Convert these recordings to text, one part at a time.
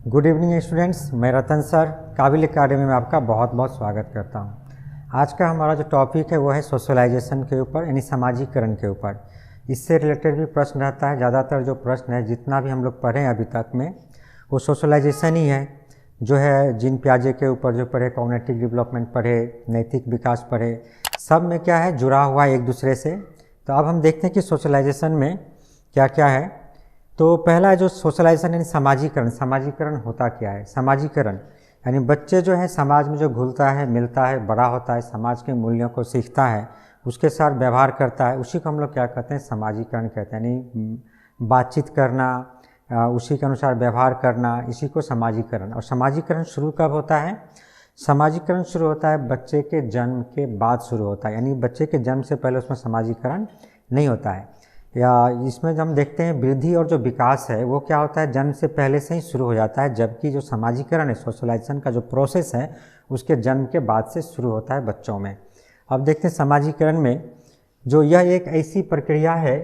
Good evening students, मैं रतन sir काबिल academy में आपका बहुत बहुत स्वागत करता हूं। आज का हमारा जो टॉपिक है वो है सोशलाइजेशन के ऊपर, यानी सामाजिकरण के ऊपर। इससे रिलेटेड भी प्रश्न रहता है। ज़्यादातर जो प्रश्न है, जितना भी हम लोग पढ़े अभी तक में, वो सोशलाइजेशन ही है। जो है जीन पियाजे के ऊपर जो पढ़े, कॉग्निटिव डेवलपमेंट पढ़े, नैतिक विकास पढ़े, सब में क्या है, जुड़ा हुआ है एक दूसरे से। तो अब हम देखते हैं कि सोशलाइजेशन में क्या क्या है। तो पहला जो सोशलाइजेशन यानी सामाजिकरण। सामाजिकरण होता क्या है? सामाजिकरण यानी बच्चे जो है समाज में जो घुलता है, मिलता है, बड़ा होता है, समाज के मूल्यों को सीखता है, उसके साथ व्यवहार करता है, उसी को हम लोग क्या कहते हैं, सामाजिकरण कहते हैं। यानी बातचीत करना, उसी के अनुसार व्यवहार करना, इसी को सामाजिकरण। और सामाजिकरण शुरू कब होता है? सामाजिकरण शुरू होता है बच्चे के जन्म के बाद शुरू होता है। यानी बच्चे के जन्म से पहले उसमें सामाजिकरण नहीं होता है। या इसमें जब हम देखते हैं वृद्धि और जो विकास है वो क्या होता है, जन्म से पहले से ही शुरू हो जाता है, जबकि जो सामाजिकरण है, सोशलाइजेशन का जो प्रोसेस है, उसके जन्म के बाद से शुरू होता है बच्चों में। अब देखते हैं सामाजिकरण में जो यह एक ऐसी प्रक्रिया है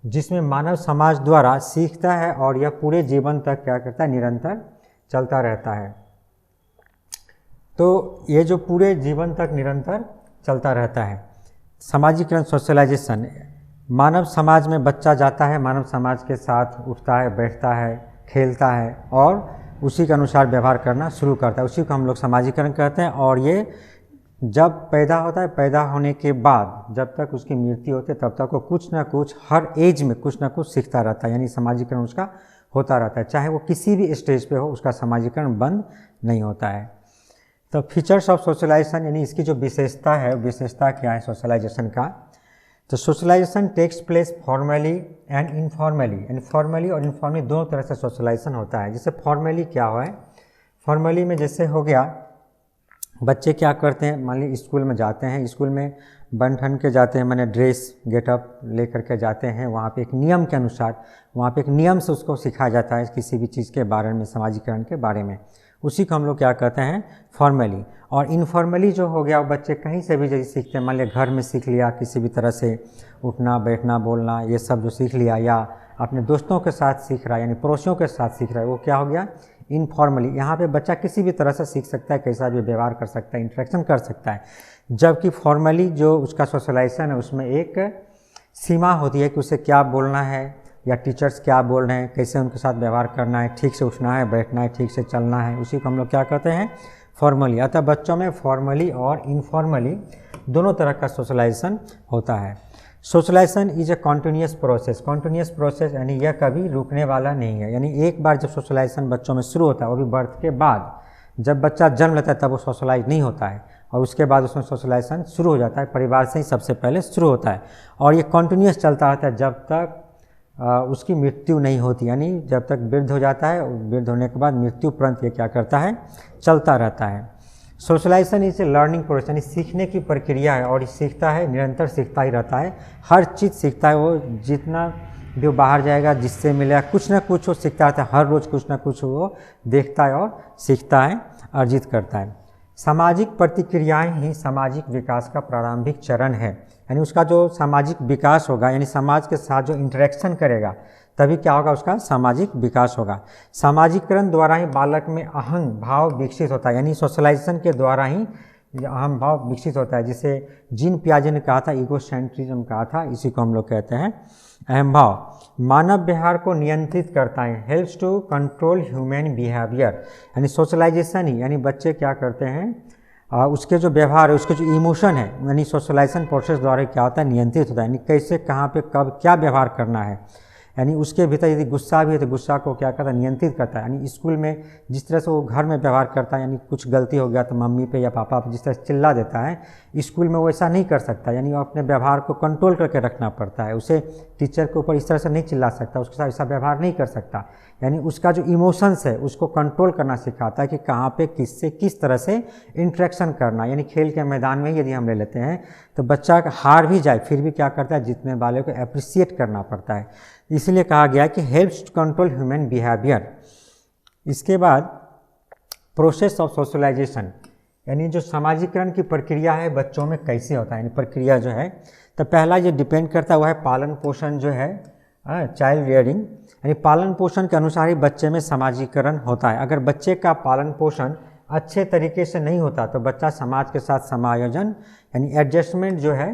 जिसमें मानव समाज द्वारा सीखता है और यह पूरे जीवन तक क्या करता है, निरंतर चलता रहता है। तो ये जो पूरे जीवन तक निरंतर चलता रहता है सामाजिकरण, सोशलाइजेशन। मानव समाज में बच्चा जाता है, मानव समाज के साथ उठता है, बैठता है, खेलता है और उसी के अनुसार व्यवहार करना शुरू करता है। उसी को हम लोग सामाजिकरण कहते हैं। और ये जब पैदा होता है, पैदा होने के बाद जब तक उसकी मृत्यु होती है तब तक वो कुछ ना कुछ, हर एज में कुछ ना कुछ सीखता रहता है। यानी सामाजिकरण उसका होता रहता है, चाहे वो किसी भी स्टेज पे हो, उसका सामाजिकरण बंद नहीं होता है। तो फीचर्स ऑफ सोशलाइजेशन यानी इसकी जो विशेषता है, विशेषता क्या है सोशलाइजेशन का? तो socialisation takes place formally and informally. यानी फॉर्मली और इनफॉर्मली दोनों तरह से सोशलाइजेशन होता है। जैसे फॉर्मली क्या है, फॉर्मली में जैसे हो गया, बच्चे क्या करते हैं, मान ली स्कूल में जाते हैं, स्कूल में बन ठन के जाते हैं, मैंने ड्रेस गेटअप ले करके जाते हैं, वहाँ पे एक नियम के अनुसार, वहाँ पे एक नियम से उसको सिखाया जाता है किसी भी चीज़ के बारे में, सामाजिकरण के बारे में। उसी को हम लोग क्या कहते हैं, फॉर्मली। और इनफॉर्मली जो हो गया, वो बच्चे कहीं से भी जैसे सीखते हैं, मान लिया घर में सीख लिया, किसी भी तरह से उठना, बैठना, बोलना, ये सब जो सीख लिया, या अपने दोस्तों के साथ सीख रहा है, यानी पड़ोसियों के साथ सीख रहा है, वो क्या हो गया, इनफॉर्मली। यहाँ पे बच्चा किसी भी तरह से सीख सकता है, कैसा भी व्यवहार कर सकता है, इंटरेक्शन कर सकता है। जबकि फॉर्मली जो उसका सोशलाइजेशन है, उसमें एक सीमा होती है कि उसे क्या बोलना है, या टीचर्स क्या बोल रहे हैं, कैसे उनके साथ व्यवहार करना है, ठीक से उठना है, बैठना है, ठीक से चलना है, उसी को हम लोग क्या कहते हैं, फॉर्मली। अतः बच्चों में फॉर्मली और इनफॉर्मली दोनों तरह का सोशलाइजेशन होता है। Socialisation is a continuous process. Continuous process यानी यह कभी रुकने वाला नहीं है। यानी एक बार जब सोशलाइजेशन बच्चों में शुरू होता है, वो भी बर्थ के बाद, जब बच्चा जन्म लेता है तब वो सोशलाइज नहीं होता है, और उसके बाद उसमें सोशलाइजेशन शुरू हो जाता है, परिवार से ही सबसे पहले शुरू होता है। और ये कॉन्टिन्यूस चलता रहता है जब तक उसकी मृत्यु नहीं होती। यानी जब तक वृद्ध हो जाता है, वृद्ध होने के बाद मृत्यु उपरांत ये क्या करता है, चलता रहता है। Socialisation is a learning process, यानी सीखने की प्रक्रिया है, और ये सीखता है, निरंतर सीखता ही रहता है, हर चीज़ सीखता है। वो जितना भी बाहर जाएगा, जिससे मिलेगा, कुछ ना कुछ वो सीखता रहता है, हर रोज़ कुछ ना कुछ वो देखता है और सीखता है, अर्जित करता है। सामाजिक प्रतिक्रियाएं ही सामाजिक विकास का प्रारंभिक चरण है। यानी उसका जो सामाजिक विकास होगा, यानी समाज के साथ जो इंटरेक्शन करेगा, तभी क्या होगा, उसका सामाजिक विकास होगा। सामाजिकरण द्वारा ही बालक में अहं भाव विकसित होता है। यानी सोशलाइजेशन के द्वारा ही अहम भाव विकसित होता है। जिसे जीन पियाजे ने कहा था, ईगोसेंट्रिज्म कहा था, इसी को हम लोग कहते हैं अहम भाव। मानव व्यवहार को नियंत्रित करता है, helps to control human behaviour. यानी सोशलाइजेशन ही, यानी बच्चे क्या करते हैं, उसके जो व्यवहार है, उसके जो इमोशन है, यानी सोशलाइजेशन प्रोसेस द्वारा क्या होता है, नियंत्रित होता है। यानी कैसे, कहाँ पे, कब क्या व्यवहार करना है। यानी उसके भीतर यदि गुस्सा भी है तो गुस्सा को क्या करता है, नियंत्रित करता है। यानी स्कूल में जिस तरह से वो घर में व्यवहार करता है, यानी कुछ गलती हो गया तो मम्मी पे या पापा पे जिस तरह से चिल्ला देता है, स्कूल में वो ऐसा नहीं कर सकता। यानी वो अपने व्यवहार को कंट्रोल करके रखना पड़ता है। उसे टीचर के ऊपर इस तरह से नहीं चिल्ला सकता, उसके साथ ऐसा व्यवहार नहीं कर सकता। यानी उसका जो इमोशंस है उसको कंट्रोल करना सिखाता है कि कहाँ पे किससे किस तरह से इंटरेक्शन करना। यानी खेल के मैदान में यदि हम ले लेते हैं तो बच्चा हार भी जाए फिर भी क्या करता है, जीतने वाले को अप्रिशिएट करना पड़ता है। इसलिए कहा गया कि helps to control human behaviour. इसके बाद प्रोसेस ऑफ सोशलाइजेशन, यानी जो सामाजिकरण की प्रक्रिया है बच्चों में कैसे होता है, यानी प्रक्रिया जो है, तो पहला ये डिपेंड करता हुआ है पालन पोषण जो है चाइल्ड रियरिंग यानी पालन पोषण के अनुसार ही बच्चे में सामाजिकरण होता है। अगर बच्चे का पालन पोषण अच्छे तरीके से नहीं होता तो बच्चा समाज के साथ समायोजन यानी एडजस्टमेंट जो है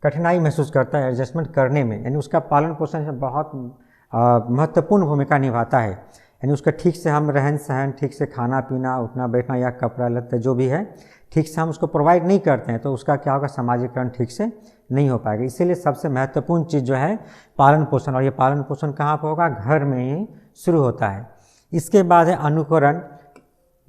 कठिनाई महसूस करता है एडजस्टमेंट करने में, यानी उसका पालन पोषण बहुत महत्वपूर्ण भूमिका निभाता है। यानी उसका ठीक से हम रहन सहन, ठीक से खाना पीना, उठना बैठना या कपड़ा लत्ते जो भी है ठीक से हम उसको प्रोवाइड नहीं करते हैं तो उसका क्या होगा, समाजीकरण ठीक से नहीं हो पाएगा। इसीलिए सबसे महत्वपूर्ण चीज़ जो है पालन पोषण, और ये पालन पोषण कहाँ पर होगा, घर में ही शुरू होता है। इसके बाद है अनुकरण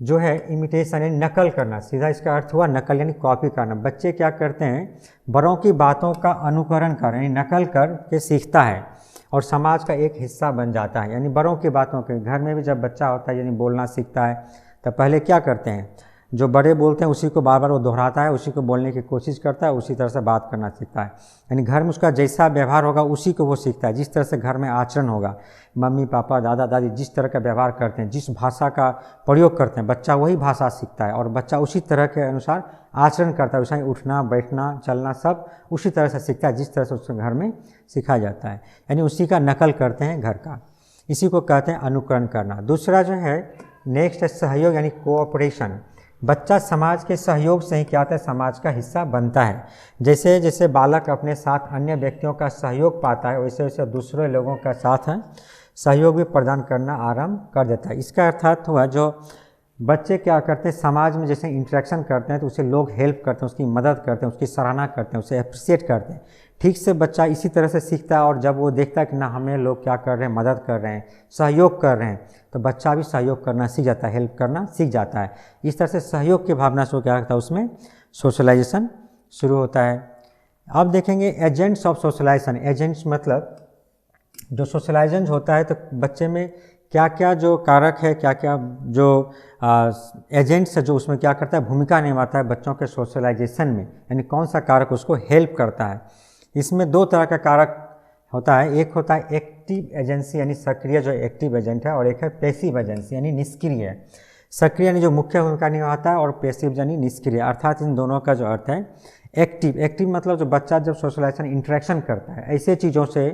जो है इमिटेशन यानी नकल करना, सीधा इसका अर्थ हुआ नकल यानी कॉपी करना। बच्चे क्या करते हैं, बड़ों की बातों का अनुकरण कर यानी नकल कर के सीखता है और समाज का एक हिस्सा बन जाता है। यानी बड़ों की बातों के, घर में भी जब बच्चा होता है यानी बोलना सीखता है तब पहले क्या करते हैं, जो बड़े बोलते हैं उसी को बार बार वो दोहराता है, उसी को बोलने की कोशिश करता है, उसी तरह से बात करना सीखता है। यानी घर में उसका जैसा व्यवहार होगा उसी को वो सीखता है, जिस तरह से घर में आचरण होगा, मम्मी पापा दादा दादी जिस तरह का व्यवहार करते हैं, जिस भाषा का प्रयोग करते हैं, बच्चा वही भाषा सीखता है और बच्चा उसी तरह के अनुसार आचरण करता है। वैसा उठना बैठना चलना सब उसी तरह से सीखता है जिस तरह से उसके घर में सिखाया जाता है, यानी उसी का नकल करते हैं घर का। इसी को कहते हैं अनुकरण करना। दूसरा जो है नेक्स्ट है सहयोग यानी कोऑपरेशन। बच्चा समाज के सहयोग से ही क्या होता है, समाज का हिस्सा बनता है। जैसे जैसे बालक अपने साथ अन्य व्यक्तियों का सहयोग पाता है वैसे वैसे दूसरे लोगों का साथ है सहयोग भी प्रदान करना आरंभ कर देता है। इसका अर्थात हुआ जो बच्चे क्या करते हैं, समाज में जैसे इंटरेक्शन करते हैं तो उसे लोग हेल्प करते हैं, उसकी मदद करते हैं, उसकी सराहना करते हैं, उसे अप्रिशिएट करते हैं। ठीक से बच्चा इसी तरह से सीखता है और जब वो देखता है कि ना हमें लोग क्या कर रहे हैं, मदद कर रहे हैं, सहयोग कर रहे हैं, तो बच्चा भी सहयोग करना सीख जाता है, हेल्प करना सीख जाता है। इस तरह से सहयोग की भावना से क्या होता है, उसमें सोशलाइजेशन शुरू होता है। अब देखेंगे एजेंट्स ऑफ सोशलाइजेशन। एजेंट्स मतलब जो सोशलाइजेशन होता है तो बच्चे में क्या क्या जो कारक है, क्या क्या जो एजेंट्स है जो उसमें क्या करता है, भूमिका निभाता है बच्चों के सोशलाइजेशन में, यानी कौन सा कारक उसको हेल्प करता है। इसमें दो तरह का कारक होता है, एक होता है एक्टिव एजेंसी यानी सक्रिय जो एक्टिव एजेंट है, और एक है पैसिव एजेंसी यानी निष्क्रिय। सक्रिय यानी जो मुख्य भूमिका निभाता है और पैसिव यानी निष्क्रिय, अर्थात इन दोनों का जो अर्थ है एक्टिव। एक्टिव मतलब जो बच्चा जब सोशलाइजेशन इंटरेक्शन करता है ऐसे चीज़ों से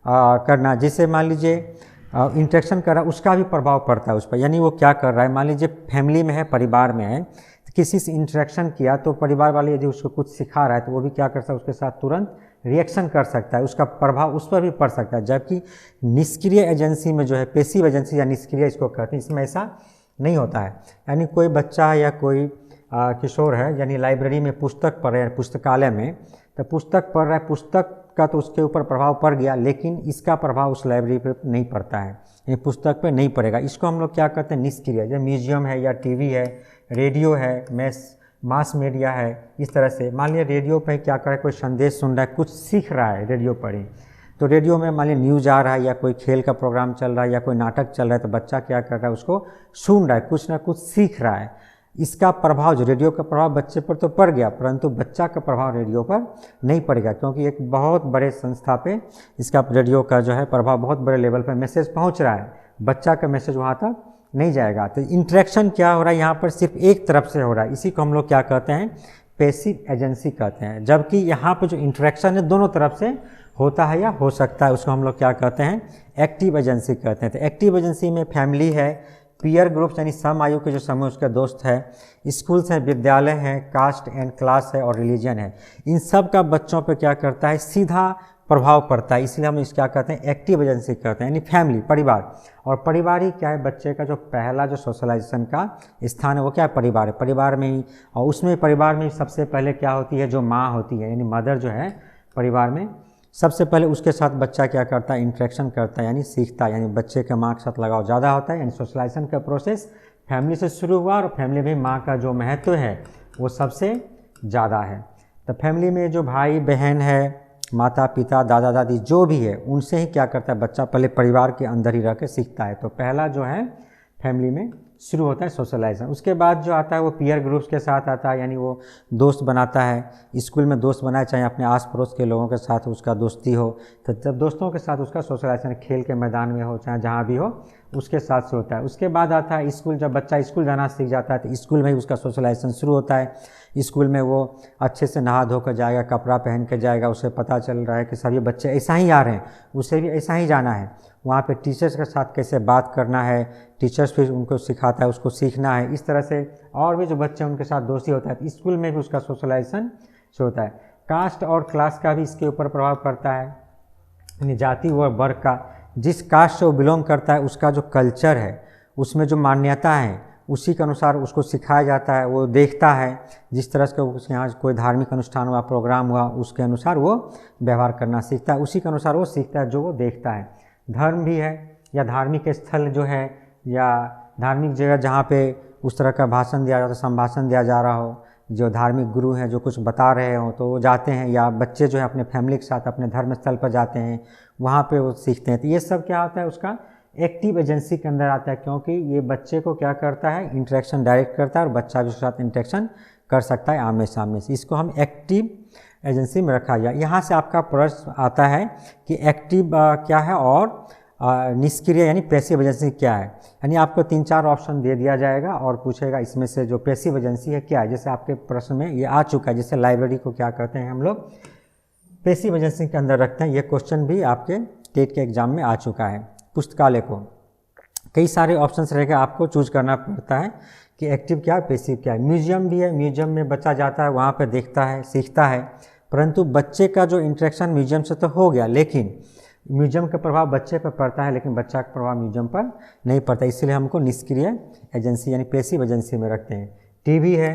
करना, जिससे मान लीजिए इंटरेक्शन कर रहा है उसका भी प्रभाव पड़ता है उस पर, यानी वो क्या कर रहा है, मान लीजिए फैमिली में है, परिवार में है, तो किसी से इंटरेक्शन किया तो परिवार वाले यदि उसको कुछ सिखा रहा है तो वो भी क्या कर सकता है, उसके साथ तुरंत रिएक्शन कर सकता है, उसका प्रभाव उस पर भी पड़ सकता है। जबकि निष्क्रिय एजेंसी में जो है, पैसिव एजेंसी या निष्क्रिय इसको कहते हैं, इसमें ऐसा नहीं होता है। यानी कोई बच्चा या कोई किशोर है यानी लाइब्रेरी में पुस्तक पढ़ रहे हैं, पुस्तकालय में, तो पुस्तक पढ़ रहा है, पुस्तक का तो उसके ऊपर प्रभाव पड़ गया लेकिन इसका प्रभाव उस लाइब्रेरी पर नहीं पड़ता है, ये पुस्तक पे नहीं पड़ेगा। इसको हम लोग क्या कहते हैं, निष्क्रिय। जब म्यूजियम है या टीवी है, रेडियो है, मास मीडिया है, इस तरह से मान लिया रेडियो पे क्या कर रहा है, कोई संदेश सुन रहा है, कुछ सीख रहा है रेडियो पर ही, तो रेडियो में मान लिया न्यूज़ आ रहा है या कोई खेल का प्रोग्राम चल रहा है या कोई नाटक चल रहा है, तो बच्चा क्या कर रहा है, उसको सुन रहा है, कुछ ना कुछ सीख रहा है। इसका प्रभाव जो रेडियो का प्रभाव बच्चे पर तो पड़ गया परंतु बच्चा का प्रभाव रेडियो पर नहीं पड़ेगा, क्योंकि एक बहुत बड़े संस्था पे इसका रेडियो का जो है प्रभाव बहुत बड़े लेवल पर मैसेज पहुंच रहा है, बच्चा का मैसेज वहाँ तक नहीं जाएगा। तो इंटरेक्शन क्या हो रहा है यहाँ पर, सिर्फ एक तरफ से हो रहा है, इसी को हम लोग क्या कहते हैं, पैसिव एजेंसी कहते हैं। जबकि यहाँ पर जो इंटरेक्शन है दोनों तरफ से होता है या हो सकता है, उसको हम लोग क्या कहते हैं, एक्टिव एजेंसी कहते हैं। तो एक्टिव एजेंसी में फैमिली है, पीयर ग्रुप्स यानी सम आयु के जो समूह उसके दोस्त है, स्कूल्स हैं, विद्यालय हैं, कास्ट एंड क्लास है और रिलीजन है, इन सब का बच्चों पे क्या करता है, सीधा प्रभाव पड़ता है। इसलिए हम इस क्या कहते हैं, एक्टिव एजेंसी कहते हैं, यानी फैमिली, परिवार। और परिवार ही क्या है, बच्चे का जो पहला जो सोशलाइजेशन का स्थान है वो क्या है, परिवार है। परिवार में ही, और उसमें परिवार में सबसे पहले क्या होती है, जो माँ होती है यानी मदर जो है परिवार में, सबसे पहले उसके साथ बच्चा क्या करता है, इंटरेक्शन करता है यानी सीखता है, यानी बच्चे के माँ के साथ लगाव ज़्यादा होता है। यानी सोशलाइजेशन का प्रोसेस फैमिली से शुरू हुआ और फैमिली में माँ का जो महत्व है वो सबसे ज़्यादा है। तो फैमिली में जो भाई बहन है, माता पिता दादा दादी जो भी है, उनसे ही क्या करता है बच्चा, पहले परिवार के अंदर ही रह के सीखता है। तो पहला जो है फैमिली में शुरू होता है सोशलाइजेशन। उसके बाद जो आता है वो पीयर ग्रुप्स के साथ आता है, यानी वो दोस्त बनाता है, स्कूल में दोस्त बनाए, चाहे अपने आस पड़ोस के लोगों के साथ उसका दोस्ती हो, तो जब दोस्तों के साथ उसका सोशलाइजेशन खेल के मैदान में हो चाहे जहाँ भी हो, उसके साथ से होता है। उसके बाद आता है स्कूल। जब बच्चा स्कूल जाना सीख जाता है तो स्कूल में ही उसका सोशलाइजेशन शुरू होता है। स्कूल में वो अच्छे से नहा धोकर जाएगा, कपड़ा पहन के जाएगा, उसे पता चल रहा है कि सभी बच्चे ऐसा ही आ रहे हैं, उसे भी ऐसा ही जाना है। वहाँ पे टीचर्स के साथ कैसे बात करना है, टीचर्स फिर उनको सिखाता है, उसको सीखना है। इस तरह से और भी जो बच्चे उनके साथ दोस्ती होता है तो स्कूल में भी उसका सोशलाइजेशन शुरू होता है। कास्ट और क्लास का भी इसके ऊपर प्रभाव पड़ता है, यानी जाति व वर्ग का। जिस कास्ट से वो बिलोंग करता है उसका जो कल्चर है, उसमें जो मान्यता है, उसी के अनुसार उसको सिखाया जाता है। वो देखता है जिस तरह से उसके यहाँ कोई धार्मिक अनुष्ठान हुआ, प्रोग्राम हुआ, उसके अनुसार वो व्यवहार करना सीखता है, उसी के अनुसार वो सीखता है जो वो देखता है। धर्म भी है या धार्मिक स्थल जो है या धार्मिक जगह जहाँ पे उस तरह का भाषण दिया जाता है, संभाषण दिया जा रहा हो, जो धार्मिक गुरु हैं जो कुछ बता रहे हों तो वो जाते हैं, या बच्चे जो है अपने फैमिली के साथ अपने धर्म स्थल पर जाते हैं, वहाँ पे वो सीखते हैं। तो ये सब क्या होता है, उसका एक्टिव एजेंसी के अंदर आता है, क्योंकि ये बच्चे को क्या करता है, इंटरेक्शन डायरेक्ट करता है और बच्चा भी उसके साथ इंटरेक्शन कर सकता है आमने सामने से। इसको हम एक्टिव एजेंसी में रखा गया। यहाँ से आपका प्रश्न आता है कि एक्टिव क्या है और निष्क्रिय यानी पैसिव एजेंसी क्या है। यानी आपको 3-4 ऑप्शन दे दिया जाएगा और पूछेगा इसमें से जो पैसिव एजेंसी है क्या है। जैसे आपके प्रश्न में ये आ चुका है, जैसे लाइब्रेरी को क्या कहते हैं हम लोग, पैसिव एजेंसी के अंदर रखते हैं। ये क्वेश्चन भी आपके टेट के एग्जाम में आ चुका है। पुस्तकालय को कई सारे ऑप्शंस रहेगा, आपको चूज करना पड़ता है कि एक्टिव क्या है, पैसिव क्या है। म्यूजियम भी है, म्यूजियम में बच्चा जाता है, वहाँ पर देखता है, सीखता है, परंतु बच्चे का जो इंटरेक्शन म्यूजियम से तो हो गया, लेकिन म्यूजियम का प्रभाव बच्चे पर पड़ता है, लेकिन बच्चा का प्रभाव म्यूजियम पर नहीं पड़ता। इसलिए हमको निष्क्रिय एजेंसी यानी पैसिव एजेंसी में रखते हैं। टीवी है,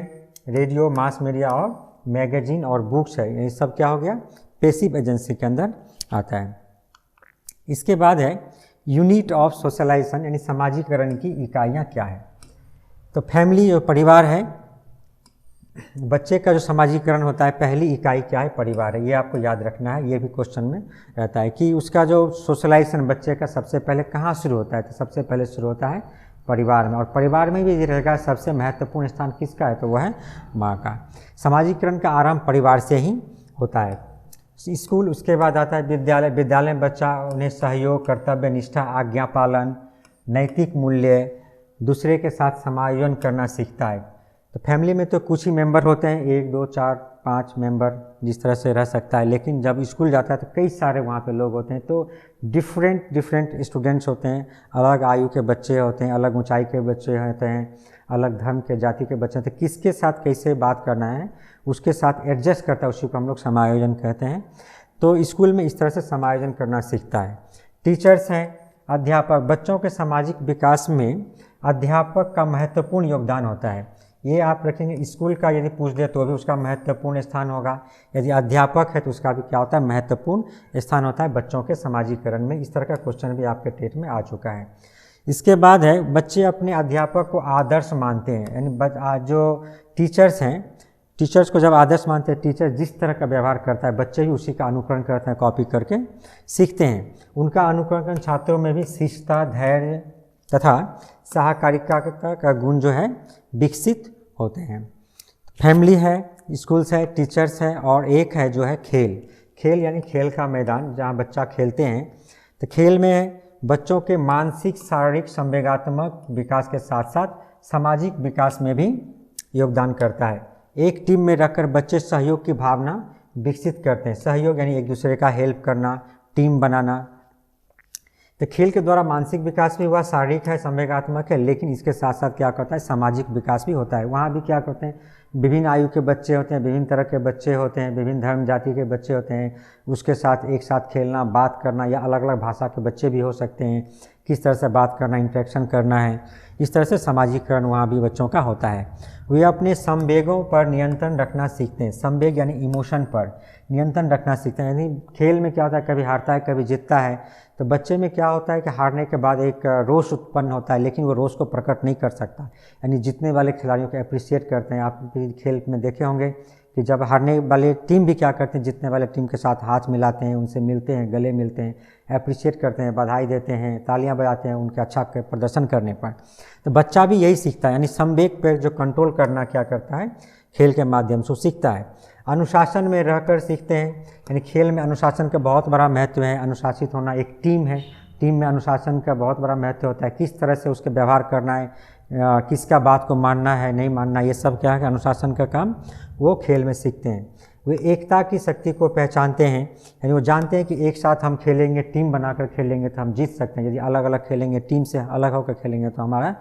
रेडियो, मास मीडिया और मैगजीन और बुक्स है, ये सब क्या हो गया, पैसिव एजेंसी के अंदर आता है। इसके बाद है यूनिट ऑफ सोशलाइजेशन यानी सामाजिकरण की इकाइयाँ क्या है। तो फैमिली जो परिवार है, बच्चे का जो सामाजिकरण होता है पहली इकाई क्या है, परिवार है। ये आपको याद रखना है, ये भी क्वेश्चन में रहता है कि उसका जो सोशलाइजेशन बच्चे का सबसे पहले कहाँ शुरू होता है। तो सबसे पहले शुरू होता है परिवार में, और परिवार में भी ये रहेगा सबसे महत्वपूर्ण स्थान किसका है, तो वह है माँ का। सामाजिकरण का आरंभ परिवार से ही होता है। स्कूल, उसके बाद आता है विद्यालय। विद्यालय में बच्चा उन्हें सहयोग, कर्तव्य निष्ठा, आज्ञा पालन, नैतिक मूल्य, दूसरे के साथ समायोजन करना सीखता है। तो फैमिली में तो कुछ ही मेंबर होते हैं, 1, 2, 4, 5 मेंबर जिस तरह से रह सकता है, लेकिन जब स्कूल जाता है तो कई सारे वहाँ पे लोग होते हैं। तो डिफरेंट स्टूडेंट्स होते हैं, अलग आयु के बच्चे होते हैं, अलग ऊंचाई के बच्चे होते हैं, अलग धर्म के जाति के बच्चे होते हैं। किसके साथ कैसे बात करना है उसके साथ एडजस्ट करता है, उसी को हम लोग समायोजन कहते हैं। तो स्कूल में इस तरह से समायोजन करना सीखता है। टीचर्स हैं, अध्यापक। बच्चों के सामाजिक विकास में अध्यापक का महत्वपूर्ण योगदान होता है। ये आप रखेंगे, स्कूल का यदि पूछ दे तो भी उसका महत्वपूर्ण स्थान होगा, यदि अध्यापक है तो उसका भी क्या होता है, महत्वपूर्ण स्थान होता है बच्चों के सामाजिकरण में। इस तरह का क्वेश्चन भी आपके टेट में आ चुका है। इसके बाद है बच्चे अपने अध्यापक को आदर्श मानते हैं, यानी जो टीचर्स हैं, टीचर्स को जब आदर्श मानते हैं, टीचर जिस तरह का व्यवहार करता है बच्चे भी उसी का अनुकरण करते हैं, कॉपी करके सीखते हैं। उनका अनुकरण छात्रों में भी शिष्टता, धैर्य तथा सहकारिता का गुण जो है विकसित होते हैं। फैमिली है, स्कूल्स है, टीचर्स है, और एक है जो है खेल। खेल यानी खेल का मैदान जहाँ बच्चा खेलते हैं। तो खेल में बच्चों के मानसिक, शारीरिक, संवेगात्मक विकास के साथ साथ सामाजिक विकास में भी योगदान करता है। एक टीम में रहकर बच्चे सहयोग की भावना विकसित करते हैं। सहयोग यानी एक दूसरे का हेल्प करना, टीम बनाना। तो खेल के द्वारा मानसिक विकास भी हुआ, शारीरिक है, संवेगात्मक है, लेकिन इसके साथ साथ क्या करता है, सामाजिक विकास भी होता है। वहाँ भी क्या करते हैं, विभिन्न आयु के बच्चे होते हैं, विभिन्न तरह के बच्चे होते हैं, विभिन्न धर्म जाति के बच्चे होते हैं, उसके साथ एक साथ खेलना, बात करना, या अलग अलग भाषा के बच्चे भी हो सकते हैं, किस तरह से बात करना, इंटरेक्शन करना है। इस तरह से सामाजिकरण वहाँ भी बच्चों का होता है। वे अपने संवेगों पर नियंत्रण रखना सीखते हैं। संवेग यानी इमोशन पर नियंत्रण रखना सीखते हैं। यानी खेल में क्या होता है, कभी हारता है, कभी जीतता है, तो बच्चे में क्या होता है कि हारने के बाद एक रोष उत्पन्न होता है, लेकिन वो रोष को प्रकट नहीं कर सकता। यानी जीतने वाले खिलाड़ियों को अप्रिशिएट करते हैं। आप भी खेल में देखे होंगे कि जब हारने वाले टीम भी क्या करते हैं, जीतने वाले टीम के साथ हाथ मिलाते हैं, उनसे मिलते हैं, गले मिलते हैं, अप्रिशिएट करते हैं, बधाई देते हैं, तालियां बजाते हैं उनके अच्छा प्रदर्शन करने पर। तो बच्चा भी यही सीखता है, यानी संवेग पर जो कंट्रोल करना क्या करता है, खेल के माध्यम से सीखता है। अनुशासन में रहकर सीखते हैं, यानी खेल में अनुशासन का बहुत बड़ा महत्व है। अनुशासित होना, एक टीम है टीम में अनुशासन का बहुत बड़ा महत्व होता है, किस तरह से उसके व्यवहार करना है, किसका बात को मानना है नहीं मानना, ये सब क्या है अनुशासन का काम वो खेल में सीखते हैं। वे एकता की शक्ति को पहचानते हैं, यानी वो जानते हैं कि एक साथ हम खेलेंगे, टीम बनाकर खेलेंगे तो हम जीत सकते हैं। यदि अलग अलग खेलेंगे, टीम से अलग होकर खेलेंगे तो हमारा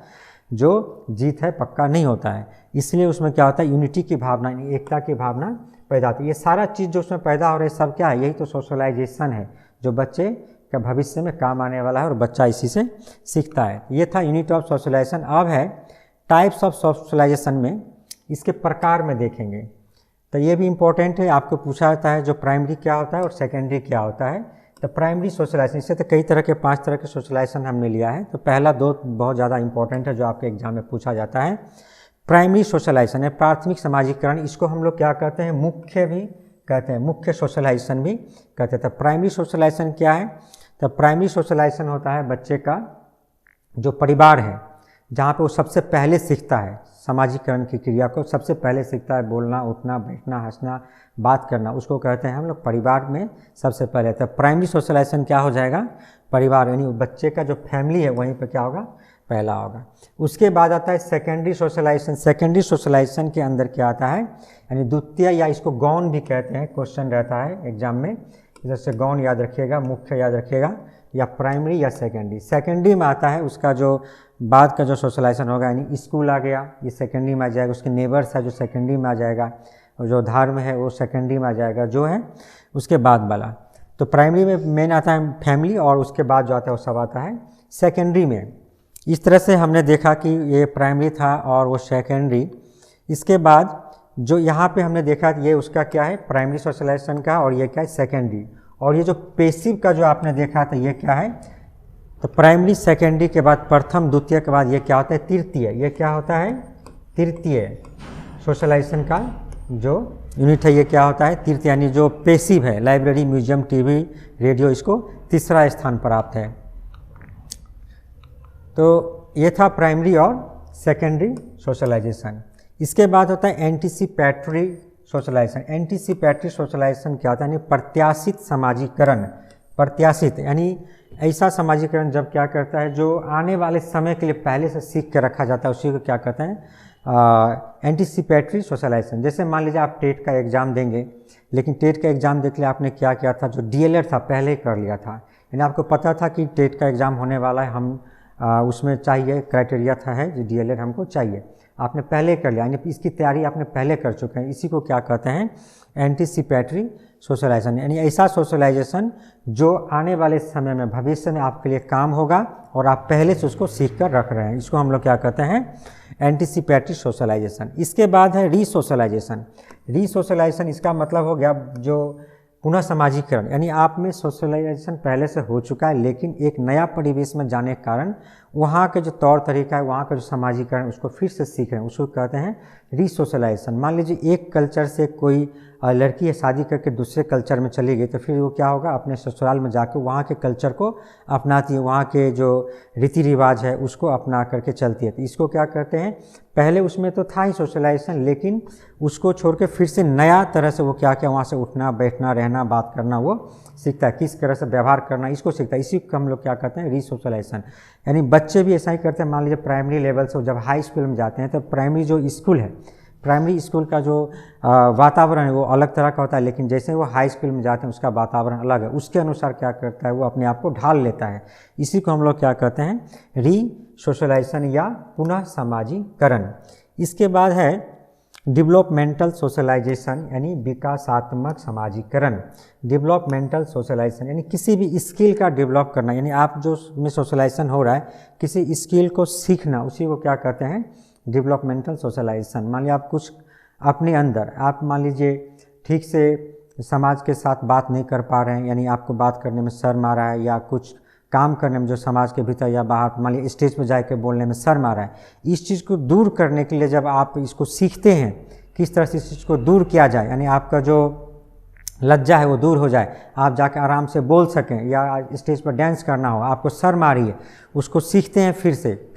जो जीत है पक्का नहीं होता है। इसलिए उसमें क्या होता है, यूनिटी की भावना, एकता की भावना पैदा होती है। ये सारा चीज़ जो उसमें पैदा हो रहा है सब क्या है, यही तो सोशलाइजेशन है जो बच्चे का भविष्य में काम आने वाला है और बच्चा इसी से सीखता है। ये था यूनिट ऑफ सोशलाइजेशन। अब है टाइप्स ऑफ सोशलाइजेशन में इसके प्रकार में देखेंगे। तो ये भी इम्पोर्टेंट है, आपको पूछा जाता है जो प्राइमरी क्या होता है और सेकेंडरी क्या होता है। तो प्राइमरी सोशलाइजेशन, इससे तो कई तरह के 5 तरह के सोशलाइजेशन हमने लिया है। तो पहला 2 बहुत ज़्यादा इंपॉर्टेंट है जो आपके एग्जाम में पूछा जाता है। प्राइमरी सोशलाइजेशन है प्राथमिक सामाजिकरण, इसको हम लोग क्या कहते हैं, मुख्य भी कहते हैं, मुख्य सोशलाइजेशन भी कहते हैं। तो प्राइमरी सोशलाइजेशन क्या है, तो प्राइमरी सोशलाइजेशन होता है बच्चे का जो परिवार है जहाँ पे वो सबसे पहले सीखता है सामाजिकरण की क्रिया को, सबसे पहले सीखता है बोलना, उठना, बैठना, हंसना, बात करना, उसको कहते हैं हम लोग परिवार में सबसे पहले। तो प्राइमरी सोशलाइजेशन क्या हो जाएगा, परिवार, यानी बच्चे का जो फैमिली है वहीं पे क्या होगा, पहला होगा। उसके बाद आता है सेकेंडरी सोशलाइजेशन। सेकेंडरी सोशलाइजेशन के अंदर क्या आता है, यानी द्वितीय या इसको गौण भी कहते हैं, क्वेश्चन रहता है एग्जाम में, जैसे गौण याद रखिएगा, मुख्य याद रखिएगा, या प्राइमरी या सेकेंडरी। सेकेंडरी में आता है उसका जो बाद का जो सोशलाइजेशन होगा, यानी स्कूल आ गया ये सेकेंडरी में आ जाएगा, उसके नेबर्स है जो सेकेंडरी में आ जाएगा, और जो धर्म है वो सेकेंडरी में आ जाएगा, जो है उसके बाद वाला। तो प्राइमरी में मेन आता है फैमिली, और उसके बाद जो आता है वो सब आता है सेकेंडरी में। इस तरह से हमने देखा कि ये प्राइमरी था और वो सेकेंडरी। इसके बाद जो यहाँ पे हमने देखा ये उसका क्या है, प्राइमरी सोशलाइजेशन का, और ये क्या है, सेकेंडरी। और ये जो पेसिव का जो आपने देखा था ये क्या है, तो प्राइमरी सेकेंडरी के बाद प्रथम द्वितीय के बाद ये क्या होता है, तृतीय। ये क्या होता है, तृतीय सोशलाइजेशन का जो यूनिट है ये क्या होता है, तृतीय, यानी जो पेसिव है, लाइब्रेरी, म्यूजियम, टीवी, रेडियो, इसको तीसरा स्थान प्राप्त है। तो ये था प्राइमरी और सेकेंडरी सोशलाइजेशन। इसके बाद होता है एंटीसिपेटरी सोशलाइजेशन। एंटीसिपेटरी सोशलाइजेशन क्या होता है, यानी प्रत्याशित सामाजिकरण। प्रत्याशित यानी ऐसा सामाजिकरण जब क्या करता है जो आने वाले समय के लिए पहले से सीख के रखा जाता है, उसी को क्या कहते हैं, एंटीसिपेटरी सोशलाइजेशन। जैसे मान लीजिए आप टेट का एग्ज़ाम देंगे, लेकिन टेट का एग्ज़ाम देख लिया आपने, क्या किया था, जो डीएलएड था पहले ही कर लिया था, यानी आपको पता था कि टेट का एग्ज़ाम होने वाला है, हम उसमें चाहिए, क्राइटेरिया था है जो डीएलएड हमको चाहिए, आपने पहले कर लिया, यानी इसकी तैयारी आपने पहले कर चुके हैं। इसी को क्या कहते हैं, एंटीसिपेटरी सोशलाइजेशन, यानी ऐसा सोशलाइजेशन जो आने वाले समय में, भविष्य में आपके लिए काम होगा और आप पहले से उसको सीख कर रख रहे हैं, इसको हम लोग क्या कहते हैं, एंटीसिपेटरी सोशलाइजेशन। इसके बाद है रीसोशलाइजेशन। रीसोशलाइजेशन इसका मतलब हो गया जो पुनः सामाजिकरण, यानी आप में सोशलाइजेशन पहले से हो चुका है, लेकिन एक नया परिवेश में जाने के कारण वहाँ के जो तौर तरीका है, वहाँ का जो सामाजिकरण, उसको फिर से सीख रहे हैं, उसको कहते हैं रीसोशलाइजेशन। मान लीजिए एक कल्चर से कोई लड़की है शादी करके दूसरे कल्चर में चली गई, तो फिर वो क्या होगा, अपने ससुराल में जाकर वहाँ के कल्चर को अपनाती है, वहाँ के जो रीति रिवाज है उसको अपना करके चलती है। तो इसको क्या कहते हैं, पहले उसमें तो था ही सोशलाइजेशन, लेकिन उसको छोड़ के फिर से नया तरह से वो क्या क्या वहाँ से उठना, बैठना, रहना, बात करना वो सीखता है, किस तरह से व्यवहार करना इसको सीखता है। इसी को हम लोग क्या कहते हैं, रीसोशलाइजेशन। यानी बच्चे भी ऐसा ही करते हैं। मान लीजिए प्राइमरी लेवल से जब हाई स्कूल में जाते हैं, तो प्राइमरी जो स्कूल है, प्राइमरी स्कूल का जो वातावरण है वो अलग तरह का होता है, लेकिन जैसे वो हाई स्कूल में जाते हैं उसका वातावरण अलग है, उसके अनुसार क्या करता है, वो अपने आप को ढाल लेता है। इसी को हम लोग क्या कहते हैं, रीसोशलाइजेशन या पुनः सामाजिकरण। इसके बाद है डेवलपमेंटल सोशलाइजेशन, यानी विकासात्मक सामाजिकरण। डेवलपमेंटल सोशलाइजेशन यानी किसी भी स्किल का डेवलप करना, यानी आप जो में सोशलाइजेशन हो रहा है, किसी स्किल को सीखना, उसी को क्या कहते हैं, डेवलपमेंटल सोशलाइजेशन। मान लीजिए आप कुछ अपने अंदर, आप मान लीजिए ठीक से समाज के साथ बात नहीं कर पा रहे हैं, यानी आपको बात करने में शर्म आ रहा है, या कुछ काम करने में जो समाज के भीतर या बाहर, मान लीजिए स्टेज पर जाकर बोलने में शर्म आ रहा है, इस चीज़ को दूर करने के लिए जब आप इसको सीखते हैं किस तरह से इस चीज़ को दूर किया जाए, यानी आपका जो लज्जा है वो दूर हो जाए, आप जाकर आराम से बोल सकें, या स्टेज पर डांस करना हो, आपको शर्म आ रही है, उसको सीखते हैं, फिर